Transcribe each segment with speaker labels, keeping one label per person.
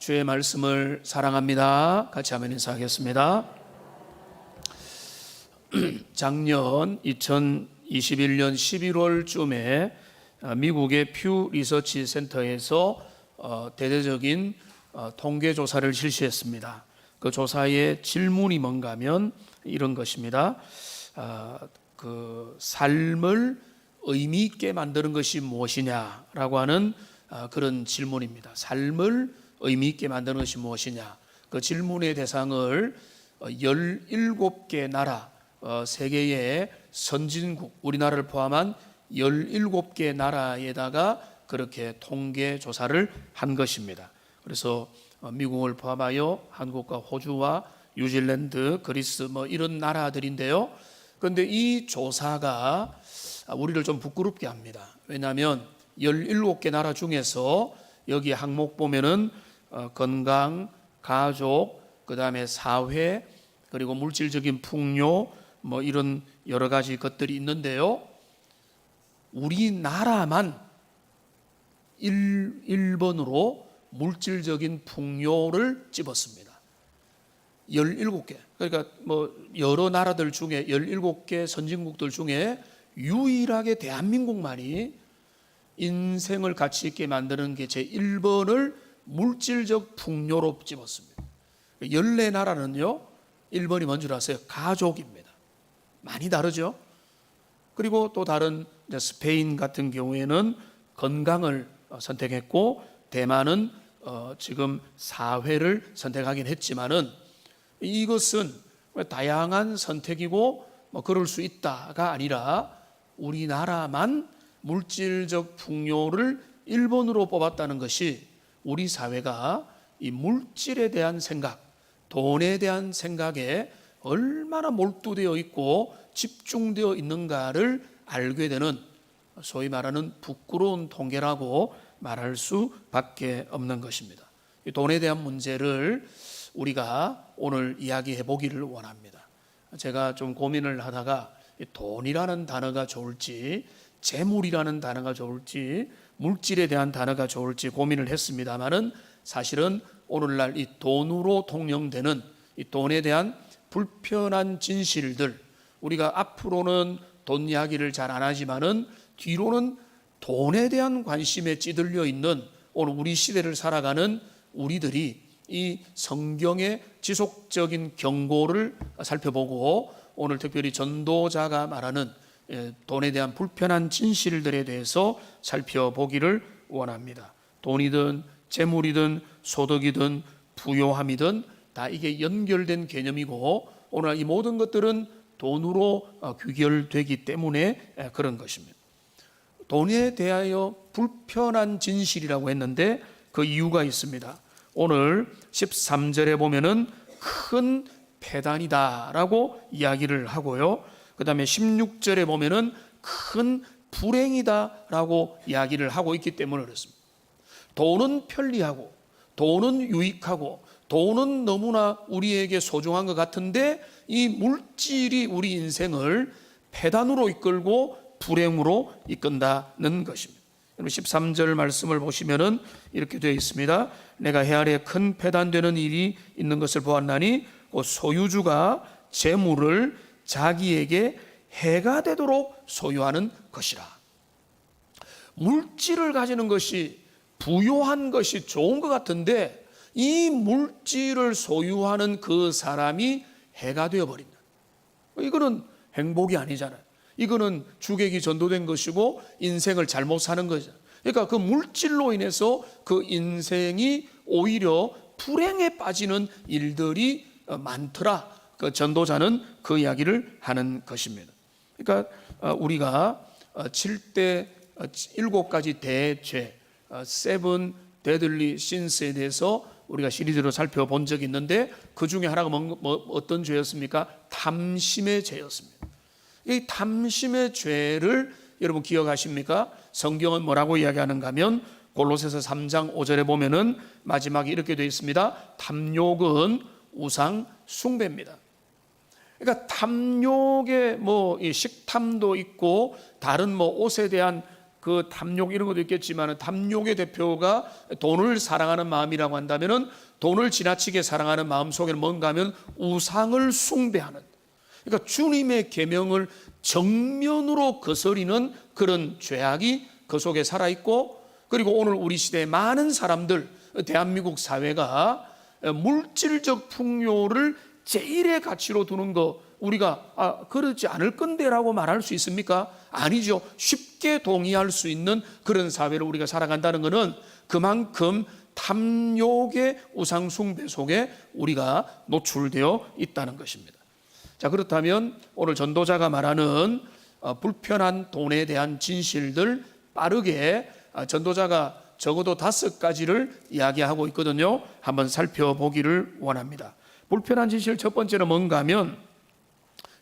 Speaker 1: 주의 말씀을 사랑합니다. 같이 한번 인사하겠습니다. 작년 2021년 11월쯤에 미국의 퓨 리서치 센터에서 대대적인 통계 조사를 실시했습니다. 그 조사의 질문이 뭔가 하면 이런 것입니다. 그 삶을 의미 있게 만드는 것이 무엇이냐라고 하는 그런 질문입니다. 삶을 의미 있게 만드는 것이 무엇이냐. 그 질문의 대상을 17개 나라, 세계의 선진국, 우리나라를 포함한 17개 나라에다가 그렇게 통계 조사를 한 것입니다. 그래서 미국을 포함하여 한국과 호주와 뉴질랜드, 그리스 이런 나라들인데요. 그런데 이 조사가 우리를 좀 부끄럽게 합니다. 왜냐하면 17개 나라 중에서 여기 항목 보면은 건강, 가족, 그 다음에 사회, 그리고 물질적인 풍요 이런 여러 가지 것들이 있는데요. 우리나라만 1번으로 물질적인 풍요를 집었습니다. 17개. 그러니까 여러 나라들 중에 17개 선진국들 중에 유일하게 대한민국만이 인생을 가치 있게 만드는 게 제 1번을 물질적 풍요로 집었습니다. 14나라는요 1번이 뭔 줄 아세요? 가족입니다. 많이 다르죠. 그리고 또 다른 스페인 같은 경우에는 건강을 선택했고, 대만은 지금 사회를 선택하긴 했지만은 이것은 다양한 선택이고 그럴 수 있다가 아니라 우리나라만 물질적 풍요를 1번으로 뽑았다는 것이 우리 사회가 이 물질에 대한 생각, 돈에 대한 생각에 얼마나 몰두되어 있고 집중되어 있는가를 알게 되는, 소위 말하는 부끄러운 통계라고 말할 수밖에 없는 것입니다. 이 돈에 대한 문제를 우리가 오늘 이야기해 보기를 원합니다. 제가 좀 고민을 하다가 돈이라는 단어가 좋을지, 재물이라는 단어가 좋을지, 물질에 대한 단어가 좋을지 고민을 했습니다만은, 사실은 오늘날 이 돈으로 통용되는 이 돈에 대한 불편한 진실들, 우리가 앞으로는 돈 이야기를 잘 안 하지만은 뒤로는 돈에 대한 관심에 찌들려 있는 오늘 우리 시대를 살아가는 우리들이 이 성경의 지속적인 경고를 살펴보고, 오늘 특별히 전도자가 말하는 돈에 대한 불편한 진실들에 대해서 살펴보기를 원합니다. 돈이든 재물이든 소득이든 부요함이든 다 이게 연결된 개념이고, 오늘 이 모든 것들은 돈으로 귀결되기 때문에 그런 것입니다. 돈에 대하여 불편한 진실이라고 했는데 그 이유가 있습니다. 오늘 13절에 보면은 큰 패단이다라고 이야기를 하고요. 그 다음에 16절에 보면은 큰 불행이다라고 이야기를 하고 있기 때문에 그렇습니다. 돈은 편리하고, 돈은 유익하고, 돈은 너무나 우리에게 소중한 것 같은데 이 물질이 우리 인생을 패단으로 이끌고 불행으로 이끈다는 것입니다. 13절 말씀을 보시면은 이렇게 되어 있습니다. 내가 해 아래 큰 패단되는 일이 있는 것을 보았나니 곧 소유주가 재물을 자기에게 해가 되도록 소유하는 것이라. 물질을 가지는 것이, 부요한 것이 좋은 것 같은데 이 물질을 소유하는 그 사람이 해가 되어버린다. 이거는 행복이 아니잖아요. 이거는 주객이 전도된 것이고 인생을 잘못 사는 거죠. 그러니까 그 물질로 인해서 그 인생이 오히려 불행에 빠지는 일들이 많더라. 그 전도자는 그 이야기를 하는 것입니다. 그러니까 우리가 7가지 대죄, 세븐 데들리 신스에 대해서 우리가 시리즈로 살펴본 적이 있는데, 그 중에 하나가 어떤 죄였습니까? 탐심의 죄였습니다. 이 탐심의 죄를 여러분 기억하십니까? 성경은 뭐라고 이야기하는가 하면 골로새서 3장 5절에 보면은 마지막에 이렇게 되어 있습니다. 탐욕은 우상 숭배입니다. 그러니까 탐욕에 이 식탐도 있고 다른 옷에 대한 그 탐욕 이런 것도 있겠지만 탐욕의 대표가 돈을 사랑하는 마음이라고 한다면은 돈을 지나치게 사랑하는 마음 속에는 뭔가 하면 우상을 숭배하는, 그러니까 주님의 계명을 정면으로 거스리는 그런 죄악이 그 속에 살아있고, 그리고 오늘 우리 시대의 많은 사람들, 대한민국 사회가 물질적 풍요를 제일의 가치로 두는 거 우리가 그렇지 않을 건데라고 말할 수 있습니까? 아니죠. 쉽게 동의할 수 있는 그런 사회를 우리가 살아간다는 것은 그만큼 탐욕의 우상 숭배 속에 우리가 노출되어 있다는 것입니다. 자, 그렇다면 오늘 전도자가 말하는 불편한 돈에 대한 진실들 빠르게 전도자가 적어도 5가지를 이야기하고 있거든요. 한번 살펴보기를 원합니다. 불편한 진실 첫 번째는 뭔가 하면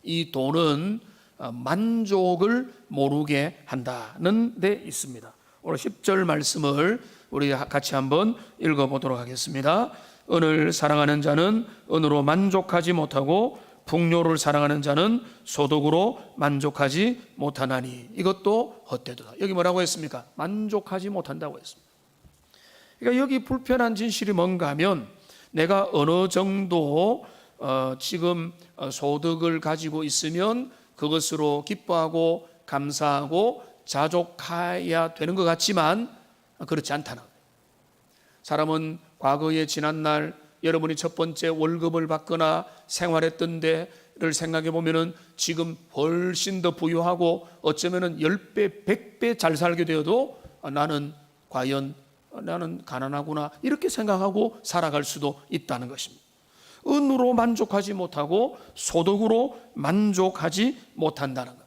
Speaker 1: 이 돈은 만족을 모르게 한다는 데 있습니다. 오늘 10절 말씀을 우리 같이 한번 읽어보도록 하겠습니다. 은을 사랑하는 자는 은으로 만족하지 못하고 풍요를 사랑하는 자는 소득으로 만족하지 못하나니 이것도 헛되도다. 여기 뭐라고 했습니까? 만족하지 못한다고 했습니다. 그러니까 여기 불편한 진실이 뭔가 하면 내가 어느 정도 지금 소득을 가지고 있으면 그것으로 기뻐하고 감사하고 자족해야 되는 것 같지만 그렇지 않다는 거예요. 사람은 과거의 지난날 여러분이 첫 번째 월급을 받거나 생활했던 데를 생각해 보면은 지금 훨씬 더 부유하고 어쩌면은 10배, 100배 잘 살게 되어도 나는 과연 나는 가난하구나 이렇게 생각하고 살아갈 수도 있다는 것입니다. 은으로 만족하지 못하고 소득으로 만족하지 못한다는 것.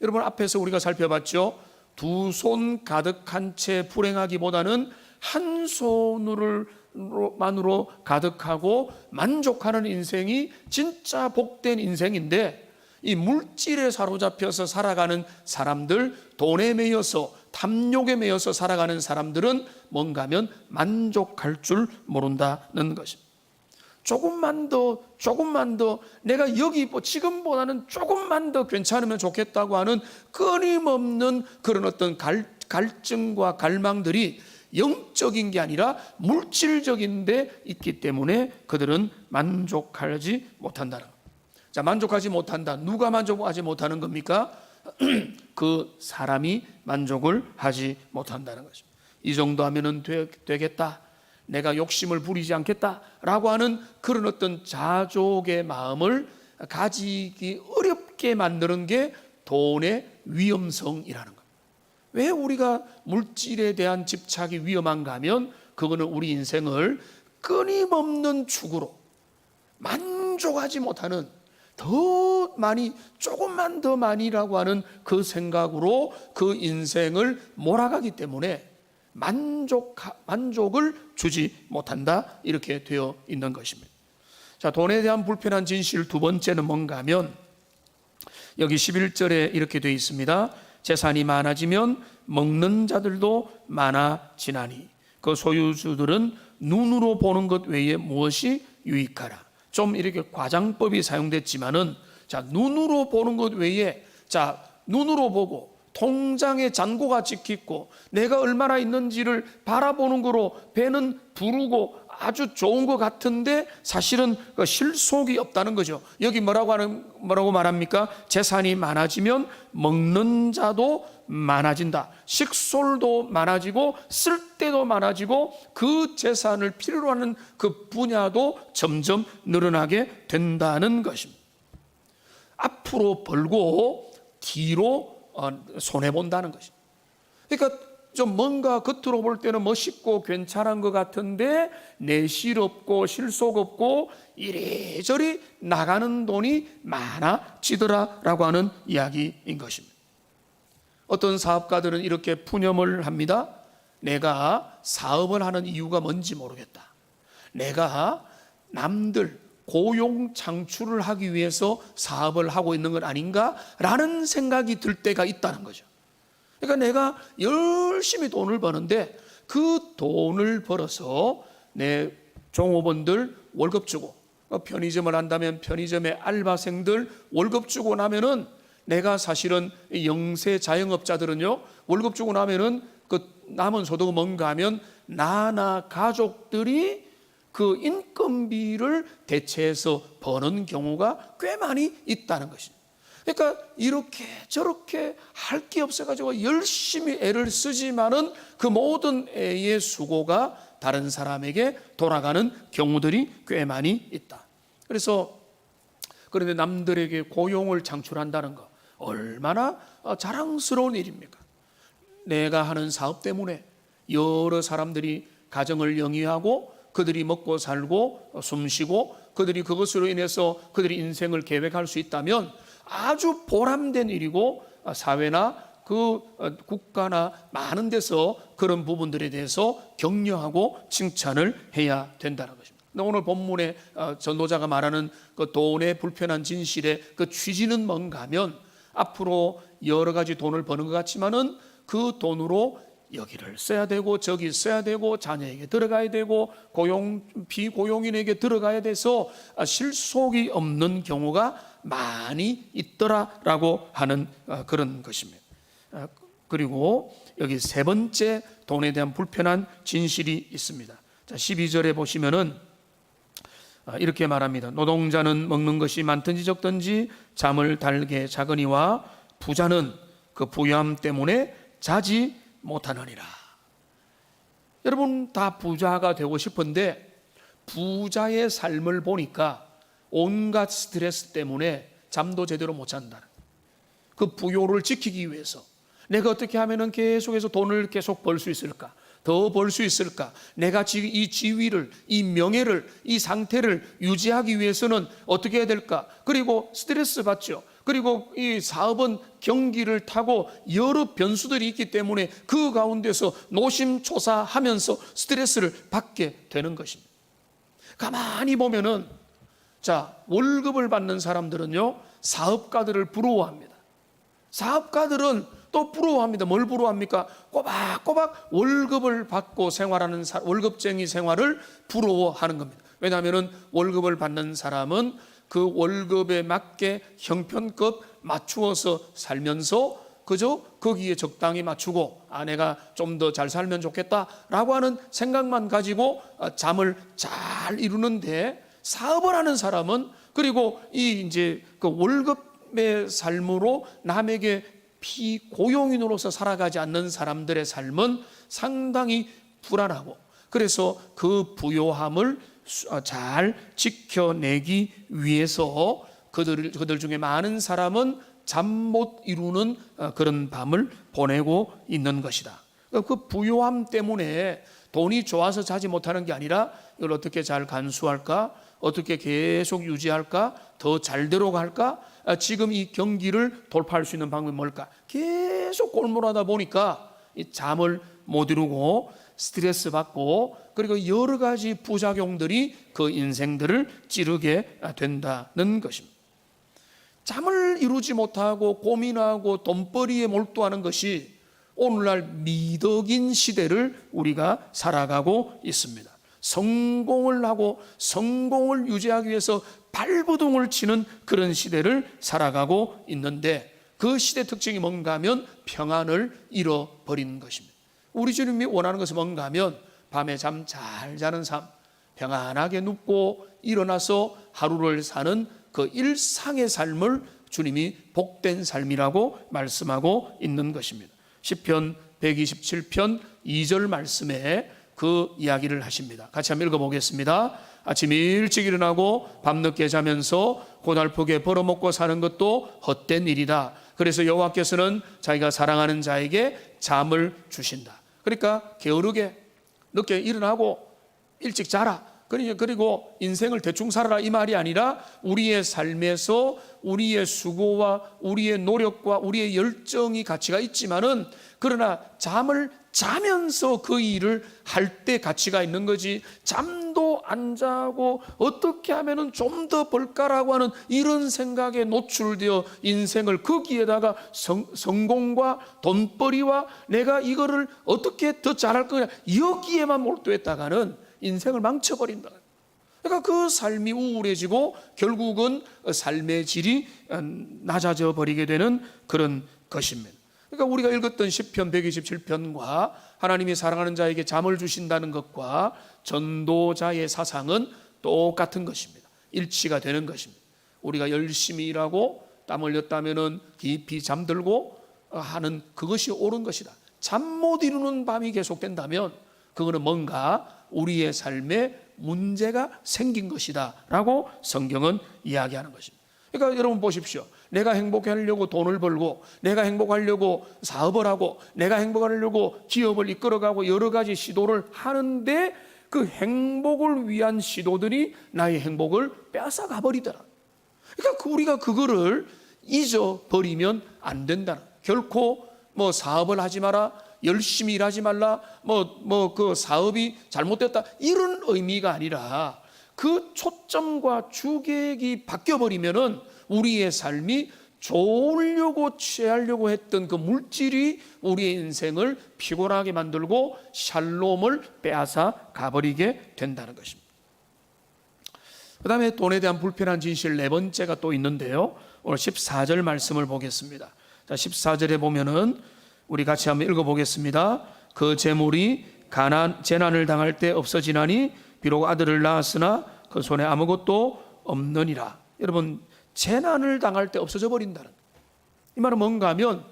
Speaker 1: 여러분 앞에서 우리가 살펴봤죠. 2손 가득한 채 불행하기보다는 한 손으로만으로 가득하고 만족하는 인생이 진짜 복된 인생인데, 이 물질에 사로잡혀서 살아가는 사람들, 돈에 매여서 탐욕에 매여서 살아가는 사람들은 뭔가 하면 만족할 줄 모른다는 것입니다. 조금만 더 내가 여기 지금보다는 조금만 더 괜찮으면 좋겠다고 하는 끊임없는 그런 어떤 갈증과 갈망들이 영적인 게 아니라 물질적인 데 있기 때문에 그들은 만족하지 못한다는 겁니다. 자, 만족하지 못한다. 누가 만족하지 못하는 겁니까? 그 사람이 만족을 하지 못한다는 것입니다. 이 정도 하면은 되겠다. 내가 욕심을 부리지 않겠다라고 하는 그런 어떤 자족의 마음을 가지기 어렵게 만드는 게 돈의 위험성이라는 겁니다. 왜 우리가 물질에 대한 집착이 위험한가 하면 그거는 우리 인생을 끊임없는 축으로 만족하지 못하는 더 많이, 조금만 더 많이라고 하는 그 생각으로 그 인생을 몰아가기 때문에 만족을 주지 못한다, 이렇게 되어 있는 것입니다. 자, 돈에 대한 불편한 진실 두 번째는 뭔가 하면 여기 11절에 이렇게 되어 있습니다. 재산이 많아지면 먹는 자들도 많아지나니 그 소유주들은 눈으로 보는 것 외에 무엇이 유익하라. 좀 이렇게 과장법이 사용됐지만은, 자, 눈으로 보는 것 외에, 자, 눈으로 보고 통장에 잔고가 찍히고 내가 얼마나 있는지를 바라보는 거로 배는 부르고 아주 좋은 것 같은데 사실은 그 실속이 없다는 거죠. 여기 뭐라고 말합니까? 재산이 많아지면 먹는 자도 많아진다. 식솔도 많아지고 쓸 때도 많아지고 그 재산을 필요로 하는 그 분야도 점점 늘어나게 된다는 것입니다. 앞으로 벌고 뒤로 손해본다는 것입니다. 그러니까 좀 뭔가 겉으로 볼 때는 멋있고 괜찮은 것 같은데 내실 없고 실속 없고 이리저리 나가는 돈이 많아지더라라고 하는 이야기인 것입니다. 어떤 사업가들은 이렇게 푸념을 합니다. 내가 사업을 하는 이유가 뭔지 모르겠다. 내가 남들 고용 창출을 하기 위해서 사업을 하고 있는 건 아닌가라는 생각이 들 때가 있다는 거죠. 그러니까 내가 열심히 돈을 버는데 그 돈을 벌어서 내 종업원들 월급 주고, 편의점을 한다면 편의점의 알바생들 월급 주고 나면은 내가 사실은 영세 자영업자들은요, 월급 주고 나면은 그 남은 소득은 뭔가 하면 나나 가족들이 그 인건비를 대체해서 버는 경우가 꽤 많이 있다는 것입니다. 그러니까 이렇게 저렇게 할 게 없어가지고 열심히 애를 쓰지만은 그 모든 애의 수고가 다른 사람에게 돌아가는 경우들이 꽤 많이 있다. 그런데 남들에게 고용을 창출한다는 거 얼마나 자랑스러운 일입니까? 내가 하는 사업 때문에 여러 사람들이 가정을 영위하고 그들이 먹고 살고 숨쉬고 그들이 그것으로 인해서 그들이 인생을 계획할 수 있다면 아주 보람된 일이고, 사회나 그 국가나 많은 데서 그런 부분들에 대해서 격려하고 칭찬을 해야 된다는 것입니다. 오늘 본문에 전도자가 말하는 그 돈의 불편한 진실의 그 취지는 뭔가 하면, 앞으로 여러 가지 돈을 버는 것 같지만은 그 돈으로 여기를 써야 되고 저기 써야 되고 자녀에게 들어가야 되고 비고용인에게 들어가야 돼서 실속이 없는 경우가 많이 있더라라고 하는 그런 것입니다. 그리고 여기 세 번째 돈에 대한 불편한 진실이 있습니다. 자, 12절에 보시면은 이렇게 말합니다. 노동자는 먹는 것이 많든지 적든지 잠을 달게 자거니와 부자는 그 부유함 때문에 자지 못하느니라. 여러분 다 부자가 되고 싶은데 부자의 삶을 보니까 온갖 스트레스 때문에 잠도 제대로 못 잔다. 그 부요를 지키기 위해서 내가 어떻게 하면은 계속해서 돈을 계속 벌 수 있을까? 더 벌 수 있을까? 내가 이 지위를, 이 명예를, 이 상태를 유지하기 위해서는 어떻게 해야 될까? 그리고 스트레스 받죠. 그리고 이 사업은 경기를 타고 여러 변수들이 있기 때문에 그 가운데서 노심초사하면서 스트레스를 받게 되는 것입니다. 가만히 보면은, 자, 월급을 받는 사람들은요, 사업가들을 부러워합니다. 사업가들은 또 부러워합니다. 뭘 부러워합니까? 꼬박꼬박 월급을 받고 생활하는 월급쟁이 생활을 부러워하는 겁니다. 왜냐하면 월급을 받는 사람은 그 월급에 맞게 형편급 맞추어서 살면서 그저 거기에 적당히 맞추고 내가 좀 더 잘 살면 좋겠다라고 하는 생각만 가지고 잠을 잘 이루는데, 사업을 하는 사람은, 그리고 이제 그 월급의 삶으로 남에게 피고용인으로서 살아가지 않는 사람들의 삶은 상당히 불안하고, 그래서 그 부요함을 잘 지켜내기 위해서 그들 중에 많은 사람은 잠 못 이루는 그런 밤을 보내고 있는 것이다. 그 부요함 때문에 돈이 좋아서 자지 못하는 게 아니라 이걸 어떻게 잘 간수할까? 어떻게 계속 유지할까? 더 잘되로 갈까? 지금 이 경기를 돌파할 수 있는 방법이 뭘까? 계속 골몰하다 보니까 이 잠을 못 이루고 스트레스 받고, 그리고 여러 가지 부작용들이 그 인생들을 찌르게 된다는 것입니다. 잠을 이루지 못하고 고민하고 돈벌이에 몰두하는 것이 오늘날 미덕인 시대를 우리가 살아가고 있습니다. 성공을 하고 성공을 유지하기 위해서 발버둥을 치는 그런 시대를 살아가고 있는데, 그 시대 특징이 뭔가 하면 평안을 잃어버리는 것입니다. 우리 주님이 원하는 것은 뭔가 하면 밤에 잠 잘 자는 삶, 평안하게 눕고 일어나서 하루를 사는 그 일상의 삶을 주님이 복된 삶이라고 말씀하고 있는 것입니다. 시편 127편 2절 말씀에 그 이야기를 하십니다. 같이 한번 읽어보겠습니다. 아침 일찍 일어나고 밤늦게 자면서 고달프게 벌어먹고 사는 것도 헛된 일이다. 그래서 여호와께서는 자기가 사랑하는 자에게 잠을 주신다. 그러니까 게으르게 늦게 일어나고 일찍 자라, 그리고 인생을 대충 살아라, 이 말이 아니라 우리의 삶에서 우리의 수고와 우리의 노력과 우리의 열정이 가치가 있지만은, 그러나 잠을 자면서 그 일을 할 때 가치가 있는 거지, 잠도 안 자고 어떻게 하면은 좀 더 벌까라고 하는 이런 생각에 노출되어 인생을 거기에다가 성공과 돈벌이와 내가 이거를 어떻게 더 잘할 거냐, 여기에만 몰두했다가는 인생을 망쳐버린다. 그러니까 그 삶이 우울해지고 결국은 삶의 질이 낮아져 버리게 되는 그런 것입니다. 그러니까 우리가 읽었던 시편 127편과 하나님이 사랑하는 자에게 잠을 주신다는 것과 전도자의 사상은 똑같은 것입니다. 일치가 되는 것입니다. 우리가 열심히 일하고 땀 흘렸다면은 깊이 잠들고 하는 그것이 옳은 것이다. 잠 못 이루는 밤이 계속된다면 그거는 뭔가 우리의 삶에 문제가 생긴 것이다 라고 성경은 이야기하는 것입니다. 그러니까 여러분 보십시오. 내가 행복하려고 돈을 벌고, 내가 행복하려고 사업을 하고, 내가 행복하려고 기업을 이끌어가고 여러 가지 시도를 하는데 그 행복을 위한 시도들이 나의 행복을 빼앗아가 버리더라. 그러니까 우리가 그거를 잊어버리면 안 된다. 결코 뭐 사업을 하지 마라, 열심히 일하지 말라, 그 사업이 잘못됐다, 이런 의미가 아니라 그 초점과 주객이 바뀌어버리면은 우리의 삶이 좋으려고 취하려고 했던 그 물질이 우리의 인생을 피곤하게 만들고 샬롬을 빼앗아 가버리게 된다는 것입니다. 그 다음에 돈에 대한 불편한 진실 네 번째가 또 있는데요. 오늘 14절 말씀을 보겠습니다. 자, 14절에 보면은 우리 같이 한번 읽어보겠습니다. 그 재물이 재난을 당할 때 없어지나니 비록 아들을 낳았으나 그 손에 아무것도 없느니라. 여러분, 재난을 당할 때 없어져 버린다는, 이 말은 뭔가 하면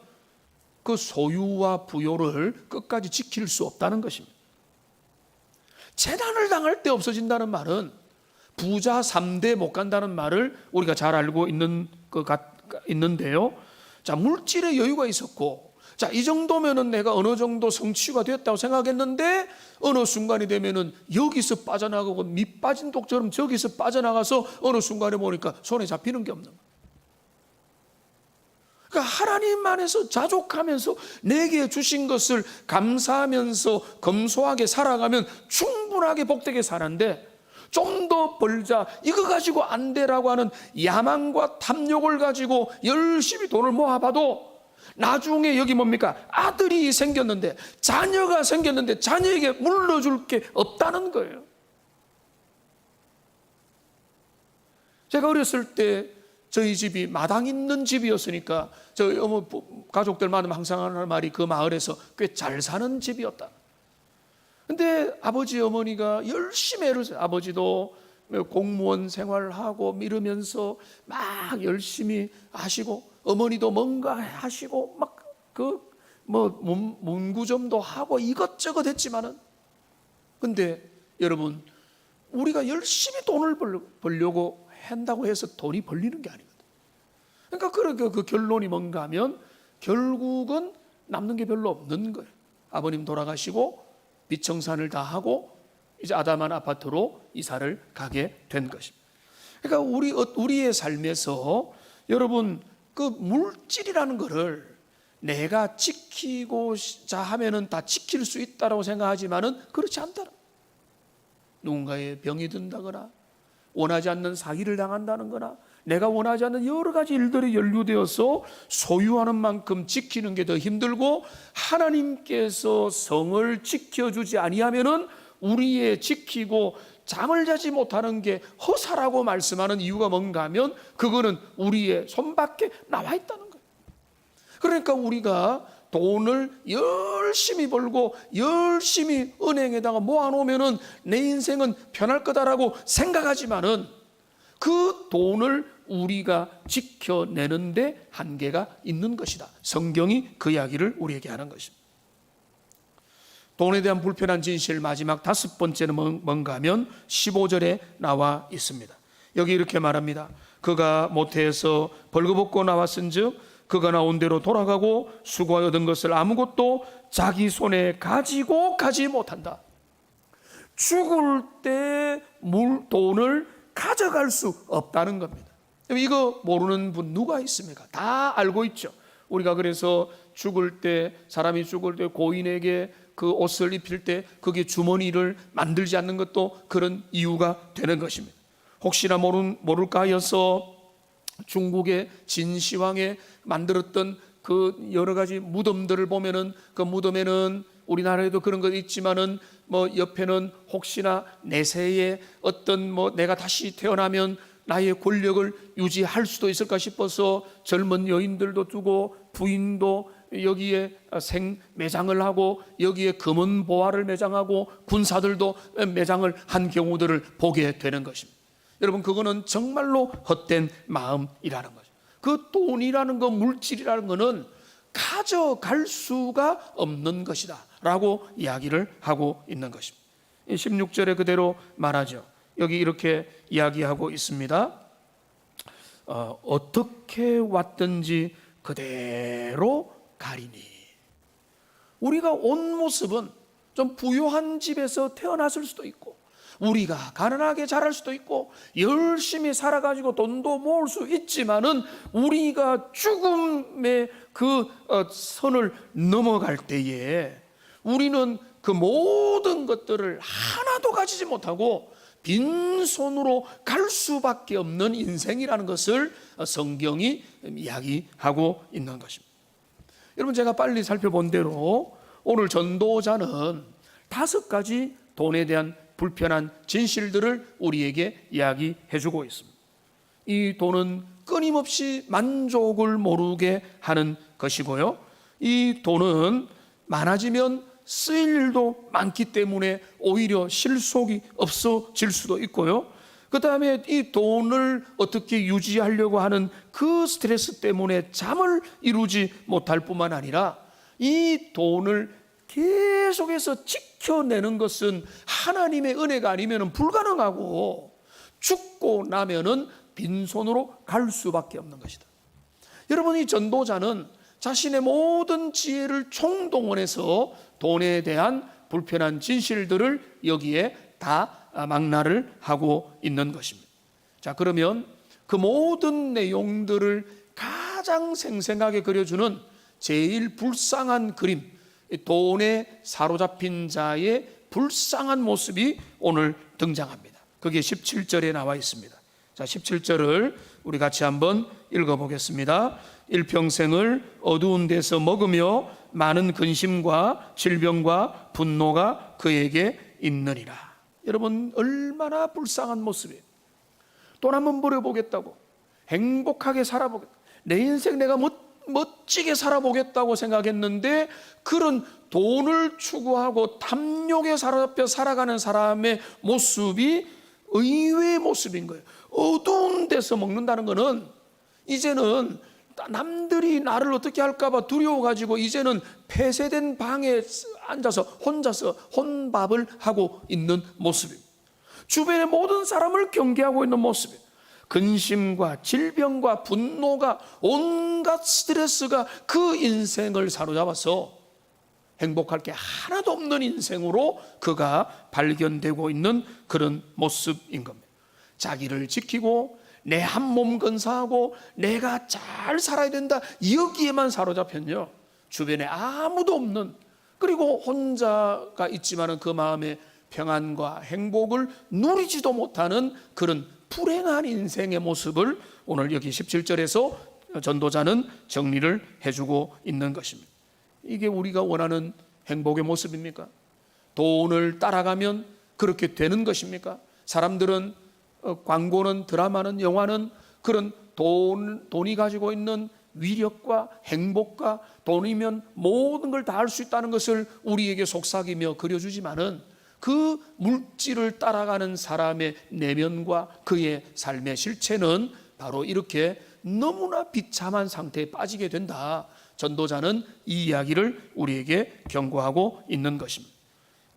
Speaker 1: 그 소유와 부요를 끝까지 지킬 수 없다는 것입니다. 재난을 당할 때 없어진다는 말은 부자 3대 못 간다는 말을 우리가 잘 알고 있는데요. 자, 물질의 여유가 있었고, 자, 이 정도면은 내가 어느 정도 성취가 됐다고 생각했는데 어느 순간이 되면은 여기서 빠져나가고 밑 빠진 독처럼 저기서 빠져나가서 어느 순간에 보니까 손에 잡히는 게 없는 거예요. 그러니까 하나님 안에서 자족하면서 내게 주신 것을 감사하면서 검소하게 살아가면 충분하게 복되게 사는데, 좀 더 벌자, 이거 가지고 안 되라고 하는 야망과 탐욕을 가지고 열심히 돈을 모아봐도 나중에 여기 뭡니까? 아들이 생겼는데, 자녀가 생겼는데 자녀에게 물러줄 게 없다는 거예요. 제가 어렸을 때 저희 집이 마당 있는 집이었으니까 저희 어머 가족들 만나면 항상 하는 말이 그 마을에서 꽤 잘 사는 집이었다. 근데 아버지 어머니가 열심히 애를 써요. 아버지도 공무원 생활하고 이러면서 막 열심히 하시고, 어머니도 뭔가 하시고 막 문구점도 하고 이것저것 했지만은, 근데 여러분, 우리가 열심히 돈을 벌려고 한다고 해서 돈이 벌리는 게 아니거든. 그러니까 그 결론이 뭔가 하면 결국은 남는 게 별로 없는 거예요. 아버님 돌아가시고 빚청산을 다 하고 이제 아담한 아파트로 이사를 가게 된 것입니다. 그러니까 우리의 삶에서 여러분, 그 물질이라는 거를 내가 지키고자 하면은 다 지킬 수 있다라고 생각하지만은 그렇지 않다는, 누군가의 병이 든다거나 원하지 않는 사기를 당한다는 거나 내가 원하지 않는 여러 가지 일들이 연루되어서 소유하는 만큼 지키는 게 더 힘들고, 하나님께서 성을 지켜주지 아니하면은 우리의 지키고 잠을 자지 못하는 게 허사라고 말씀하는 이유가 뭔가 하면 그거는 우리의 손밖에 나와 있다는 거예요. 그러니까 우리가 돈을 열심히 벌고 열심히 은행에다가 모아놓으면은 내 인생은 편할 거다라고 생각하지만은 그 돈을 우리가 지켜내는데 한계가 있는 것이다. 성경이 그 이야기를 우리에게 하는 것입니다. 돈에 대한 불편한 진실 마지막 5번째는 뭔가 하면 15절에 나와 있습니다. 여기 이렇게 말합니다. 그가 모태에서 벌거벗고 나왔은즉 그가 나온 대로 돌아가고 수고하여 얻은 것을 아무것도 자기 손에 가지고 가지 못한다. 죽을 때 돈을 가져갈 수 없다는 겁니다. 이거 모르는 분 누가 있습니까? 다 알고 있죠. 우리가 그래서 사람이 죽을 때 고인에게 그 옷을 입힐 때 그게 주머니를 만들지 않는 것도 그런 이유가 되는 것입니다. 혹시나 모를까 하여서 중국의 진시황에 만들었던 그 여러 가지 무덤들을 보면은 그 무덤에는 우리나라에도 그런 것 있지만은 뭐 옆에는 혹시나 내세에 어떤 뭐 내가 다시 태어나면 나의 권력을 유지할 수도 있을까 싶어서 젊은 여인들도 두고 부인도 여기에 생매장을 하고 여기에 금은 보화를 매장하고 군사들도 매장을 한 경우들을 보게 되는 것입니다. 여러분, 그거는 정말로 헛된 마음이라는 거죠. 그 돈이라는 거, 물질이라는 거는 가져갈 수가 없는 것이다 라고 이야기를 하고 있는 것입니다. 16절에 그대로 말하죠. 여기 이렇게 이야기하고 있습니다. 어떻게 왔든지 그대로 가리니. 우리가 온 모습은 좀 부유한 집에서 태어났을 수도 있고, 우리가 가난하게 자랄 수도 있고, 열심히 살아가지고 돈도 모을 수 있지만은 우리가 죽음의 그 선을 넘어갈 때에 우리는 그 모든 것들을 하나도 가지지 못하고 빈손으로 갈 수밖에 없는 인생이라는 것을 성경이 이야기하고 있는 것입니다. 여러분, 제가 빨리 살펴본 대로 오늘 전도자는 5가지 돈에 대한 불편한 진실들을 우리에게 이야기해 주고 있습니다. 이 돈은 끊임없이 만족을 모르게 하는 것이고요, 이 돈은 많아지면 쓰일 일도 많기 때문에 오히려 실속이 없어질 수도 있고요, 그 다음에 이 돈을 어떻게 유지하려고 하는 그 스트레스 때문에 잠을 이루지 못할 뿐만 아니라 이 돈을 계속해서 지켜내는 것은 하나님의 은혜가 아니면 불가능하고, 죽고 나면은 빈손으로 갈 수밖에 없는 것이다. 여러분, 이 전도자는 자신의 모든 지혜를 총동원해서 돈에 대한 불편한 진실들을 여기에 다 망라를 하고 있는 것입니다. 자, 그러면 그 모든 내용들을 가장 생생하게 그려주는 제일 불쌍한 그림, 돈에 사로잡힌 자의 불쌍한 모습이 오늘 등장합니다. 그게 17절에 나와 있습니다. 자, 17절을 우리 같이 한번 읽어보겠습니다. 일평생을 어두운 데서 먹으며 많은 근심과 질병과 분노가 그에게 있느니라. 여러분, 얼마나 불쌍한 모습이에요. 돈 한번 벌어보겠다고, 행복하게 살아보겠다, 내 인생 내가 멋지게 살아보겠다고 생각했는데 그런 돈을 추구하고 탐욕에 사로잡혀 살아가는 사람의 모습이 의외의 모습인 거예요. 어두운 데서 먹는다는 것은 이제는 남들이 나를 어떻게 할까봐 두려워가지고 이제는 폐쇄된 방에 앉아서 혼자서 혼밥을 하고 있는 모습입니다. 주변의 모든 사람을 경계하고 있는 모습이에요. 근심과 질병과 분노가, 온갖 스트레스가 그 인생을 사로잡아서 행복할 게 하나도 없는 인생으로 그가 발견되고 있는 그런 모습인 겁니다. 자기를 지키고 내 한 몸 건사하고 내가 잘 살아야 된다, 여기에만 사로잡혔요, 주변에 아무도 없는, 그리고 혼자가 있지만은 그 마음에 평안과 행복을 누리지도 못하는 그런 불행한 인생의 모습을 오늘 여기 17절에서 전도자는 정리를 해주고 있는 것입니다. 이게 우리가 원하는 행복의 모습입니까? 돈을 따라가면 그렇게 되는 것입니까? 사람들은 광고는, 드라마는, 영화는 그런 돈이 가지고 있는 위력과 행복과 돈이면 모든 걸 다 할 수 있다는 것을 우리에게 속삭이며 그려주지만은 그 물질을 따라가는 사람의 내면과 그의 삶의 실체는 바로 이렇게 너무나 비참한 상태에 빠지게 된다. 전도자는 이 이야기를 우리에게 경고하고 있는 것입니다.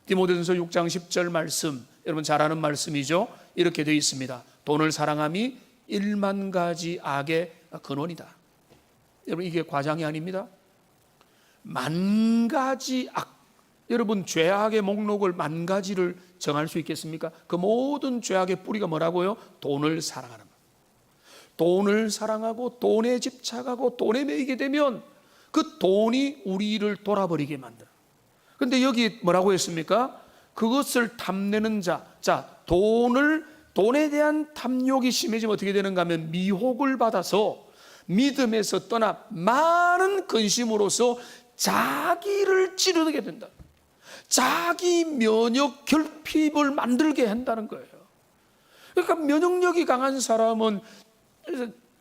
Speaker 1: 디모데전서 6장 10절 말씀, 여러분 잘 아는 말씀이죠. 이렇게 되어 있습니다. 돈을 사랑함이 1만 가지 악의 근원이다. 여러분, 이게 과장이 아닙니다. 10,000가지 악, 여러분 죄악의 목록을 10,000가지를 정할 수 있겠습니까? 그 모든 죄악의 뿌리가 뭐라고요? 돈을 사랑하는 것. 돈을 사랑하고 돈에 집착하고 돈에 매이게 되면 그 돈이 우리를 돌아버리게 만들어. 그런데 여기 뭐라고 했습니까? 그것을 탐내는 자, 돈에 대한 탐욕이 심해지면 어떻게 되는가 하면 미혹을 받아서 믿음에서 떠나 많은 근심으로서 자기를 찌르게 된다. 자기 면역 결핍을 만들게 한다는 거예요. 그러니까 면역력이 강한 사람은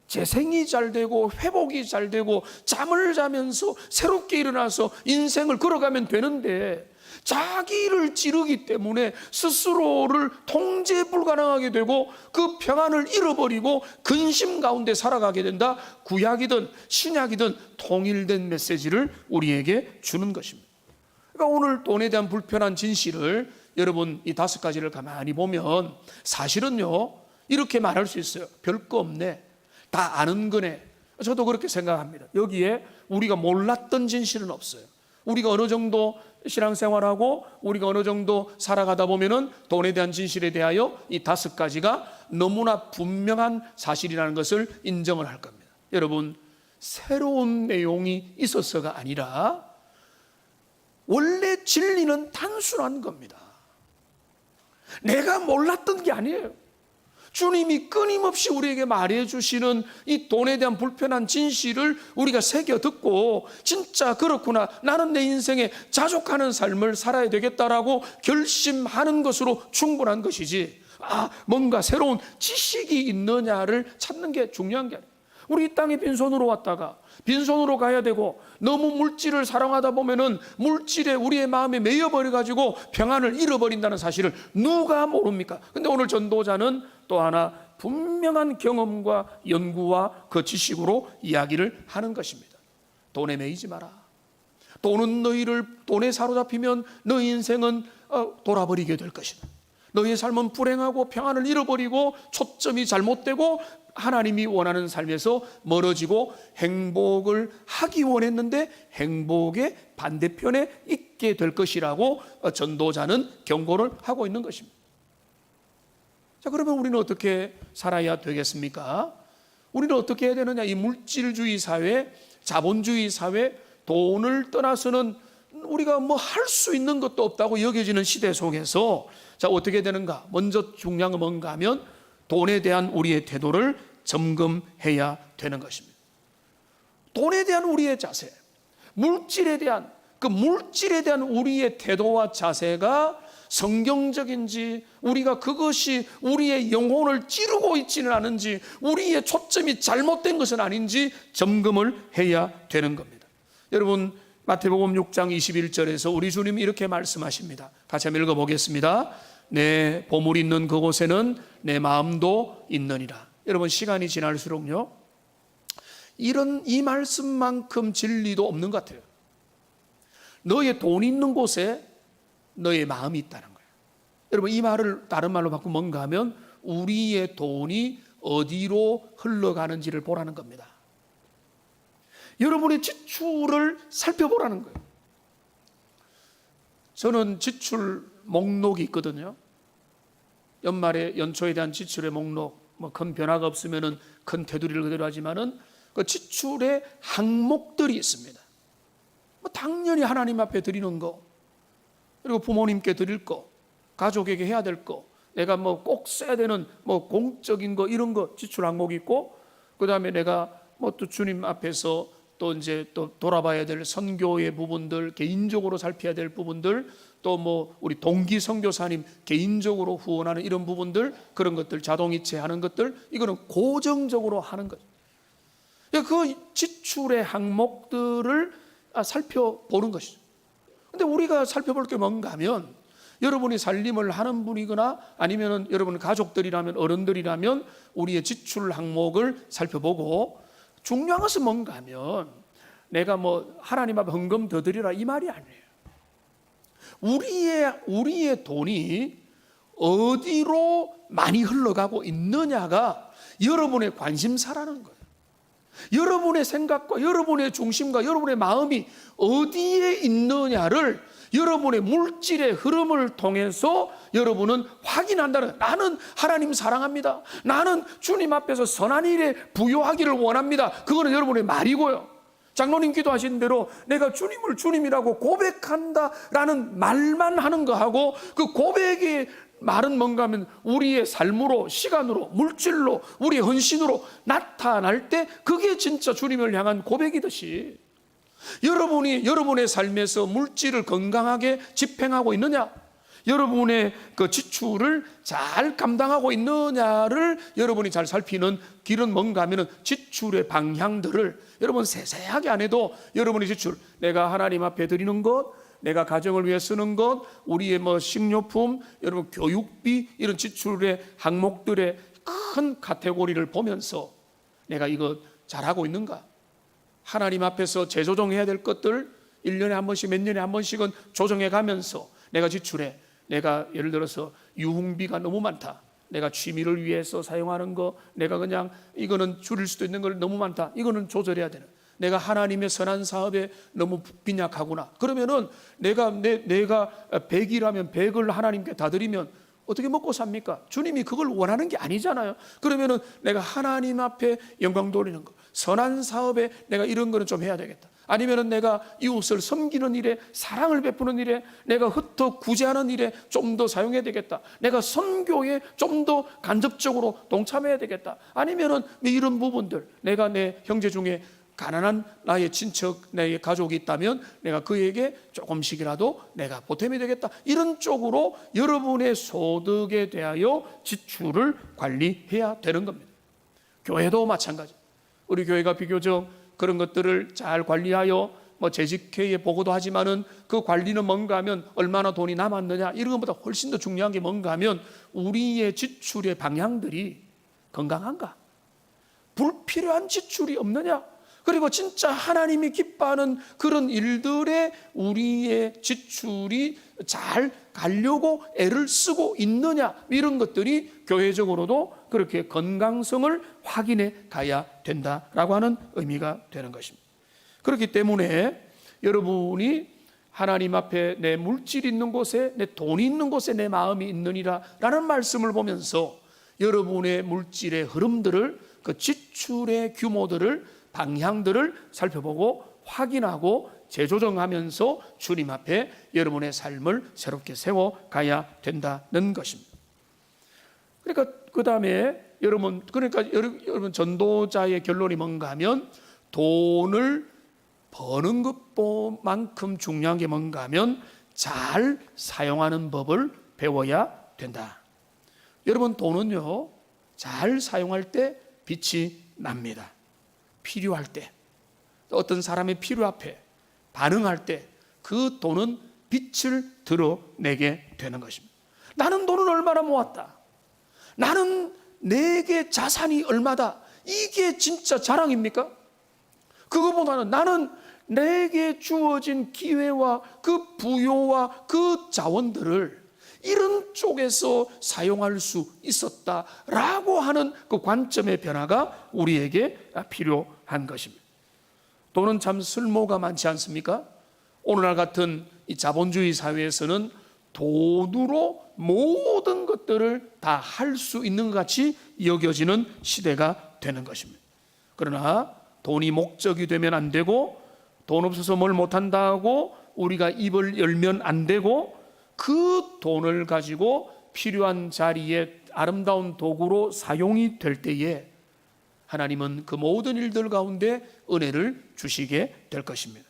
Speaker 1: 재생이 잘 되고 회복이 잘 되고 잠을 자면서 새롭게 일어나서 인생을 걸어가면 되는데, 자기를 찌르기 때문에 스스로를 통제 불가능하게 되고 그 평안을 잃어버리고 근심 가운데 살아가게 된다. 구약이든 신약이든 통일된 메시지를 우리에게 주는 것입니다. 그러니까 오늘 돈에 대한 불편한 진실을 여러분 이 5가지를 가만히 보면 사실은요 이렇게 말할 수 있어요. 별거 없네, 다 아는 거네. 저도 그렇게 생각합니다. 여기에 우리가 몰랐던 진실은 없어요. 우리가 어느 정도 신앙생활하고 우리가 어느 정도 살아가다 보면은 돈에 대한 진실에 대하여 이 5가지가 너무나 분명한 사실이라는 것을 인정을 할 겁니다. 여러분, 새로운 내용이 있어서가 아니라 원래 진리는 단순한 겁니다. 내가 몰랐던 게 아니에요. 주님이 끊임없이 우리에게 말해 주시는 이 돈에 대한 불편한 진실을 우리가 새겨 듣고 진짜 그렇구나, 나는 내 인생에 자족하는 삶을 살아야 되겠다라고 결심하는 것으로 충분한 것이지, 뭔가 새로운 지식이 있느냐를 찾는 게 중요한 게 아니에요. 우리 이 땅에 빈손으로 왔다가 빈손으로 가야 되고, 너무 물질을 사랑하다 보면은 물질에 우리의 마음에 매여버려 가지고 평안을 잃어버린다는 사실을 누가 모릅니까? 근데 오늘 전도자는 또 하나 분명한 경험과 연구와 그 지식으로 이야기를 하는 것입니다. 돈에 매이지 마라. 돈은 너희를, 돈에 사로잡히면 너희 인생은 돌아버리게 될 것이다. 너희의 삶은 불행하고 평안을 잃어버리고 초점이 잘못되고 하나님이 원하는 삶에서 멀어지고 행복을 하기 원했는데 행복의 반대편에 있게 될 것이라고 전도자는 경고를 하고 있는 것입니다. 자, 그러면 우리는 어떻게 살아야 되겠습니까? 우리는 어떻게 해야 되느냐? 이 물질주의 사회, 자본주의 사회, 돈을 떠나서는 우리가 뭐 할 수 있는 것도 없다고 여겨지는 시대 속에서 자, 어떻게 되는가? 먼저 중요한 건 뭔가 하면 돈에 대한 우리의 태도를 점검해야 되는 것입니다. 돈에 대한 우리의 자세, 물질에 대한 우리의 태도와 자세가 성경적인지, 우리가 그것이 우리의 영혼을 찌르고 있지는 않은지, 우리의 초점이 잘못된 것은 아닌지 점검을 해야 되는 겁니다. 여러분, 마태복음 6장 21절에서 우리 주님이 이렇게 말씀하십니다. 같이 한번 읽어보겠습니다. 내 보물이 있는 그곳에는 내 마음도 있느니라. 여러분, 시간이 지날수록요 이 말씀만큼 진리도 없는 것 같아요. 너의 돈이 있는 곳에 너의 마음이 있다는 거예요. 여러분, 이 말을 다른 말로 바꾸면 뭔가 하면 우리의 돈이 어디로 흘러가는지를 보라는 겁니다. 여러분의 지출을 살펴보라는 거예요. 저는 지출 목록이 있거든요. 연말에 연초에 대한 지출의 목록, 뭐 큰 변화가 없으면은 큰 테두리를 그대로 하지만은 그 지출의 항목들이 있습니다. 뭐 당연히 하나님 앞에 드리는 거, 그리고 부모님께 드릴 거, 가족에게 해야 될 거, 내가 뭐 꼭 써야 되는 뭐 공적인 거, 이런 거 지출 항목이 있고, 그 다음에 내가 뭐 또 주님 앞에서 또 이제 또 돌아봐야 될 선교의 부분들, 개인적으로 살펴야 될 부분들, 또 뭐 우리 동기 선교사님 개인적으로 후원하는 이런 부분들, 그런 것들 자동이체 하는 것들, 이거는 고정적으로 하는 거죠. 그 지출의 항목들을 살펴보는 것이죠. 근데 우리가 살펴볼 게 뭔가 하면, 여러분이 살림을 하는 분이거나 아니면 여러분 가족들이라면, 어른들이라면 우리의 지출 항목을 살펴보고, 중요한 것은 뭔가 하면 내가 뭐 하나님 앞에 헌금 더 드리라 이 말이 아니에요. 우리의 돈이 어디로 많이 흘러가고 있느냐가 여러분의 관심사라는 거예요. 여러분의 생각과 여러분의 중심과 여러분의 마음이 어디에 있느냐를 여러분의 물질의 흐름을 통해서 여러분은 확인한다는, 나는 하나님 사랑합니다, 나는 주님 앞에서 선한 일에 부요하기를 원합니다, 그거는 여러분의 말이고요. 장로님 기도하신 대로 내가 주님을 주님이라고 고백한다라는 말만 하는 거하고, 그 고백의 말은 뭔가 하면 우리의 삶으로, 시간으로, 물질로, 우리의 헌신으로 나타날 때 그게 진짜 주님을 향한 고백이듯이, 여러분이 여러분의 삶에서 물질을 건강하게 집행하고 있느냐? 여러분의 그 지출을 잘 감당하고 있느냐를 여러분이 잘 살피는 길은 뭔가 하면은 지출의 방향들을 여러분 세세하게 안 해도 여러분의 지출, 내가 하나님 앞에 드리는 것, 내가 가정을 위해 쓰는 것, 우리의 뭐 식료품, 여러분 교육비, 이런 지출의 항목들의 큰 카테고리를 보면서 내가 이거 잘하고 있는가? 하나님 앞에서 재조정해야 될 것들 1년에 한 번씩, 몇 년에 한 번씩은 조정해 가면서 내가 지출해. 내가 예를 들어서 유흥비가 너무 많다. 내가 취미를 위해서 사용하는 거, 내가 그냥 이거는 줄일 수도 있는 걸 너무 많다. 이거는 조절해야 되는. 내가 하나님의 선한 사업에 너무 빈약하구나. 그러면은 내가 100이라면 100을 하나님께 다 드리면 어떻게 먹고 삽니까? 주님이 그걸 원하는 게 아니잖아요. 그러면은 내가 하나님 앞에 영광 돌리는 거, 선한 사업에 내가 이런 거는 좀 해야 되겠다. 아니면은 내가 이웃을 섬기는 일에, 사랑을 베푸는 일에, 내가 흩어 구제하는 일에 좀 더 사용해야 되겠다. 내가 선교에 좀 더 간접적으로 동참해야 되겠다. 아니면은 이런 부분들, 내가 내 형제 중에 가난한 나의 친척, 나의 가족이 있다면 내가 그에게 조금씩이라도 내가 보탬이 되겠다. 이런 쪽으로 여러분의 소득에 대하여 지출을 관리해야 되는 겁니다. 교회도 마찬가지. 우리 교회가 비교적 그런 것들을 잘 관리하여 뭐 재직회에 보고도 하지만은 그 관리는 뭔가 하면 얼마나 돈이 남았느냐, 이런 것보다 훨씬 더 중요한 게 뭔가 하면 우리의 지출의 방향들이 건강한가? 불필요한 지출이 없느냐? 그리고 진짜 하나님이 기뻐하는 그런 일들에 우리의 지출이 잘 가려고 애를 쓰고 있느냐, 이런 것들이 교회적으로도 그렇게 건강성을 확인해 가야 된다라고 하는 의미가 되는 것입니다. 그렇기 때문에 여러분이 하나님 앞에 내 물질이 있는 곳에, 내 돈이 있는 곳에 내 마음이 있느니라 라는 말씀을 보면서 여러분의 물질의 흐름들을, 그 지출의 규모들을, 방향들을 살펴보고 확인하고 재조정하면서 주님 앞에 여러분의 삶을 새롭게 세워가야 된다는 것입니다. 그러니까 그 다음에 여러분 전도자의 결론이 뭔가 하면 돈을 버는 것만큼 중요한 게 뭔가 하면 잘 사용하는 법을 배워야 된다. 여러분 돈은요, 잘 사용할 때 빛이 납니다. 필요할 때, 어떤 사람의 필요 앞에 반응할 때 그 돈은 빛을 드러내게 되는 것입니다. 나는 돈을 얼마나 모았다, 나는 내게 자산이 얼마다, 이게 진짜 자랑입니까? 그거보다는 나는 내게 주어진 기회와 그 부요와 그 자원들을 이런 쪽에서 사용할 수 있었다라고 하는 그 관점의 변화가 우리에게 필요한 것입니다. 돈은 참 쓸모가 많지 않습니까? 오늘날 같은 이 자본주의 사회에서는 돈으로 모든 것들을 다 할 수 있는 것 같이 여겨지는 시대가 되는 것입니다. 그러나 돈이 목적이 되면 안 되고, 돈 없어서 뭘 못한다 하고 우리가 입을 열면 안 되고, 그 돈을 가지고 필요한 자리에 아름다운 도구로 사용이 될 때에 하나님은 그 모든 일들 가운데 은혜를 주시게 될 것입니다.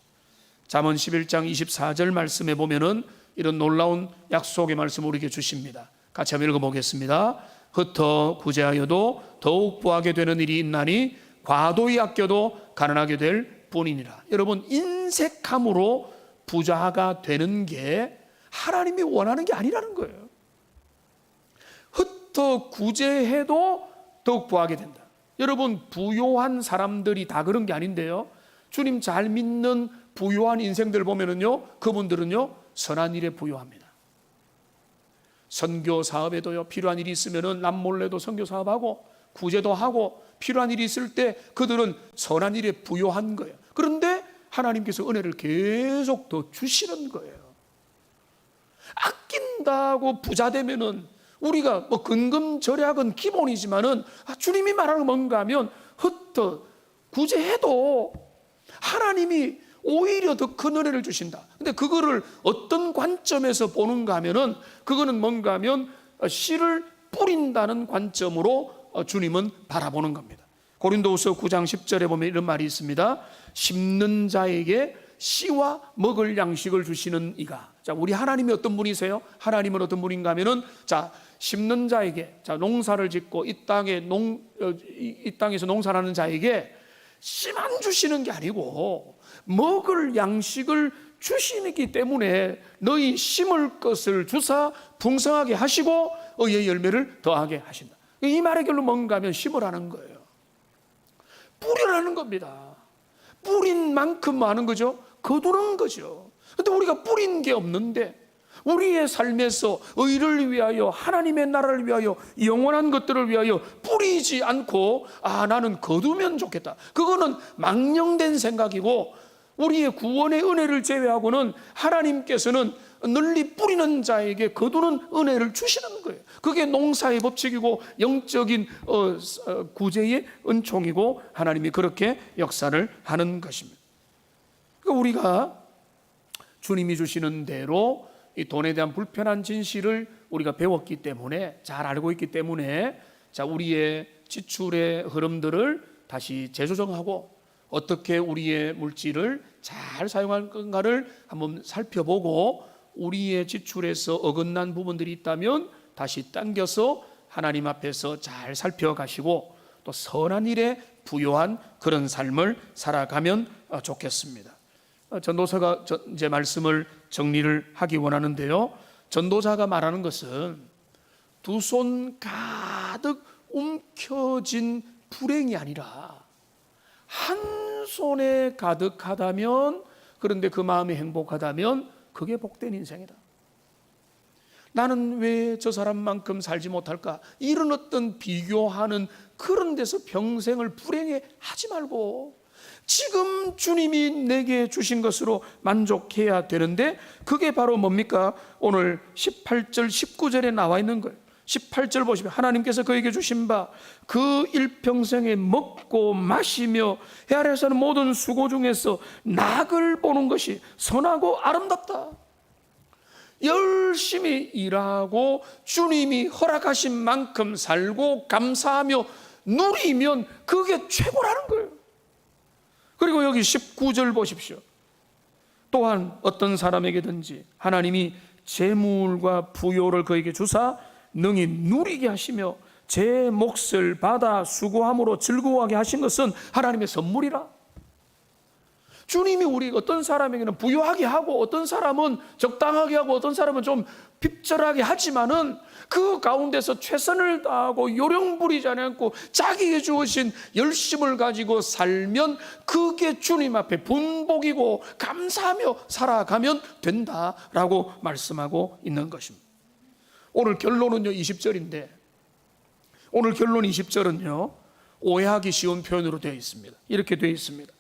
Speaker 1: 잠언 11장 24절 말씀에 보면은 이런 놀라운 약속의 말씀을 우리에게 주십니다. 같이 한번 읽어보겠습니다. 흩어 구제하여도 더욱 부하게 되는 일이 있나니 과도히 아껴도 가난하게 될 뿐이니라. 여러분, 인색함으로 부자가 되는 게 하나님이 원하는 게 아니라는 거예요. 흩어 구제해도 더욱 부하게 된다. 여러분, 부요한 사람들이 다 그런 게 아닌데요, 주님 잘 믿는 부요한 인생들 보면은요, 그분들은요 선한 일에 부요합니다. 선교 사업에도요, 필요한 일이 있으면은 남몰래도 선교 사업하고 구제도 하고, 필요한 일이 있을 때 그들은 선한 일에 부요한 거예요. 그런데 하나님께서 은혜를 계속 더 주시는 거예요. 아낀다고 부자 되면은 우리가 뭐 근금절약은 기본이지만은 주님이 말하는 뭔가 하면 흩어 구제해도 하나님이 오히려 더 큰 은혜를 주신다. 근데 그거를 어떤 관점에서 보는가 하면은 그거는 뭔가 하면 씨를 뿌린다는 관점으로 주님은 바라보는 겁니다. 고린도후서 9장 10절에 보면 이런 말이 있습니다. 심는 자에게 씨와 먹을 양식을 주시는 이가. 자, 우리 하나님이 어떤 분이세요? 하나님은 어떤 분인가 하면은, 자, 심는 자에게, 자, 농사를 짓고 이 땅에서 농사하는 자에게 씨만 주시는 게 아니고 먹을 양식을 주시기 때문에 너희 심을 것을 주사 풍성하게 하시고 의의 열매를 더하게 하신다. 이 말의 결론 뭔가 하면 심으라는 거예요. 뿌리라는 겁니다. 뿌린 만큼 많은 거죠. 거두는 거죠. 근데 우리가 뿌린 게 없는데 우리의 삶에서 의를 위하여, 하나님의 나라를 위하여, 영원한 것들을 위하여 뿌리지 않고 나는 거두면 좋겠다. 그거는 망령된 생각이고, 우리의 구원의 은혜를 제외하고는 하나님께서는 널리 뿌리는 자에게 거두는 은혜를 주시는 거예요. 그게 농사의 법칙이고 영적인 구제의 은총이고 하나님이 그렇게 역사를 하는 것입니다. 그러니까 우리가 주님이 주시는 대로 이 돈에 대한 불편한 진실을 우리가 배웠기 때문에, 잘 알고 있기 때문에, 자, 우리의 지출의 흐름들을 다시 재조정하고 어떻게 우리의 물질을 잘 사용할 건가를 한번 살펴보고, 우리의 지출에서 어긋난 부분들이 있다면 다시 당겨서 하나님 앞에서 잘 살펴가시고 또 선한 일에 부요한 그런 삶을 살아가면 좋겠습니다. 전도사가 이제 말씀을 정리를 하기 원하는데요, 전도자가 말하는 것은 두 손 가득 움켜진 불행이 아니라 한 손에 가득하다면, 그런데 그 마음이 행복하다면 그게 복된 인생이다. 나는 왜 저 사람만큼 살지 못할까? 이런 어떤 비교하는 그런 데서 평생을 불행해 하지 말고 지금 주님이 내게 주신 것으로 만족해야 되는데, 그게 바로 뭡니까? 오늘 18절 19절에 나와 있는 거예요. 18절 보시면 하나님께서 그에게 주신 바 그 일평생에 먹고 마시며 해 아래에서 하는 모든 수고 중에서 낙을 보는 것이 선하고 아름답다. 열심히 일하고 주님이 허락하신 만큼 살고 감사하며 누리면 그게 최고라는 거예요. 그리고 여기 19절 보십시오. 또한 어떤 사람에게든지 하나님이 재물과 부요를 그에게 주사 능히 누리게 하시며 제 몫을 받아 수고함으로 즐거워하게 하신 것은 하나님의 선물이라. 주님이 우리 어떤 사람에게는 부유하게 하고 어떤 사람은 적당하게 하고 어떤 사람은 좀 핍절하게 하지만은 그 가운데서 최선을 다하고 요령 부리지 않고 자기에게 주어진 열심을 가지고 살면 그게 주님 앞에 분복이고 감사하며 살아가면 된다라고 말씀하고 있는 것입니다. 오늘 결론은요 20절인데, 오늘 결론 20절은요 오해하기 쉬운 표현으로 되어 있습니다. 이렇게 되어 있습니다.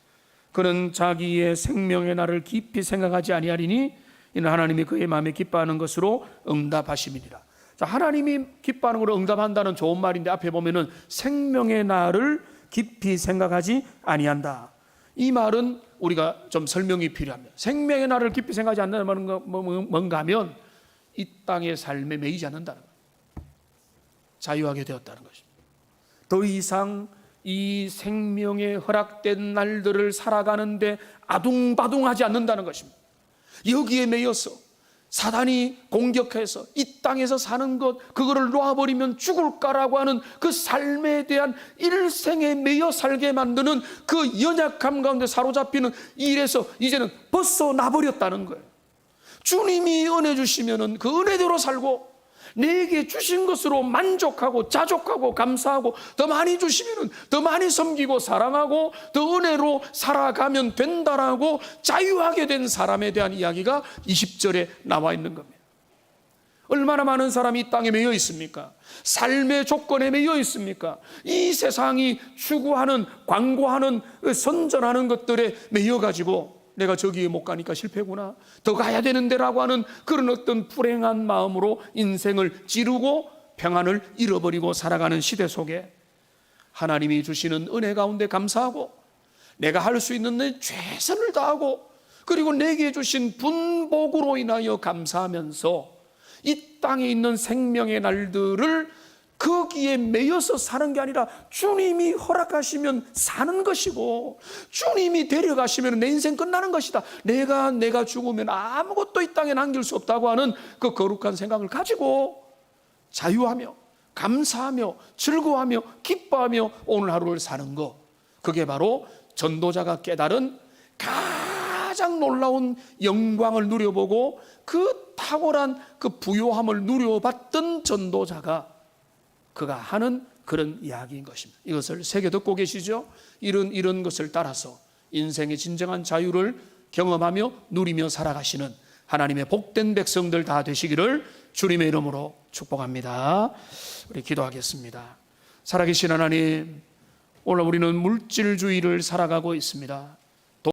Speaker 1: 그는 자기의 생명의 날을 깊이 생각하지 아니하리니 이는 하나님이 그의 마음에 기뻐하는 것으로 응답하심이니라. 자, 하나님이 기뻐하는 것으로 응답한다는 좋은 말인데 앞에 보면은 생명의 날을 깊이 생각하지 아니한다. 이 말은 우리가 좀 설명이 필요합니다. 생명의 날을 깊이 생각하지 않는다는 말은 뭔가 하면 이 땅의 삶에 매이지 않는다는 거예요. 자유하게 되었다는 것입니다. 더 이상 이 생명의 허락된 날들을 살아가는데 아둥바둥하지 않는다는 것입니다. 여기에 매여서 사단이 공격해서 이 땅에서 사는 것, 그거를 놓아버리면 죽을까라고 하는 그 삶에 대한 일생에 매여 살게 만드는 그 연약함 가운데 사로잡히는 일에서 이제는 벗어나버렸다는 거예요. 주님이 은혜 주시면은 그 은혜대로 살고 내게 주신 것으로 만족하고 자족하고 감사하고 더 많이 주시면은 더 많이 섬기고 사랑하고 더 은혜로 살아가면 된다라고 자유하게 된 사람에 대한 이야기가 20절에 나와 있는 겁니다. 얼마나 많은 사람이 이 땅에 매여 있습니까? 삶의 조건에 매여 있습니까? 이 세상이 추구하는, 광고하는, 선전하는 것들에 매여가지고 내가 저기에 못 가니까 실패구나, 더 가야 되는데라고 하는 그런 어떤 불행한 마음으로 인생을 찌르고 평안을 잃어버리고 살아가는 시대 속에 하나님이 주시는 은혜 가운데 감사하고 내가 할 수 있는 내 최선을 다하고 그리고 내게 주신 분복으로 인하여 감사하면서 이 땅에 있는 생명의 날들을 거기에 매여서 사는 게 아니라 주님이 허락하시면 사는 것이고, 주님이 데려가시면 내 인생 끝나는 것이다. 내가 죽으면 아무것도 이 땅에 남길 수 없다고 하는 그 거룩한 생각을 가지고 자유하며 감사하며 즐거워하며 기뻐하며 오늘 하루를 사는 것, 그게 바로 전도자가 깨달은 가장 놀라운 영광을 누려보고 그 탁월한 그 부요함을 누려봤던 전도자가 그가 하는 그런 이야기인 것입니다. 이것을 새겨 듣고 계시죠? 이런 것을 따라서 인생의 진정한 자유를 경험하며 누리며 살아가시는 하나님의 복된 백성들 다 되시기를 주님의 이름으로 축복합니다. 우리 기도하겠습니다. 살아계신 하나님, 오늘 우리는 물질주의를 살아가고 있습니다.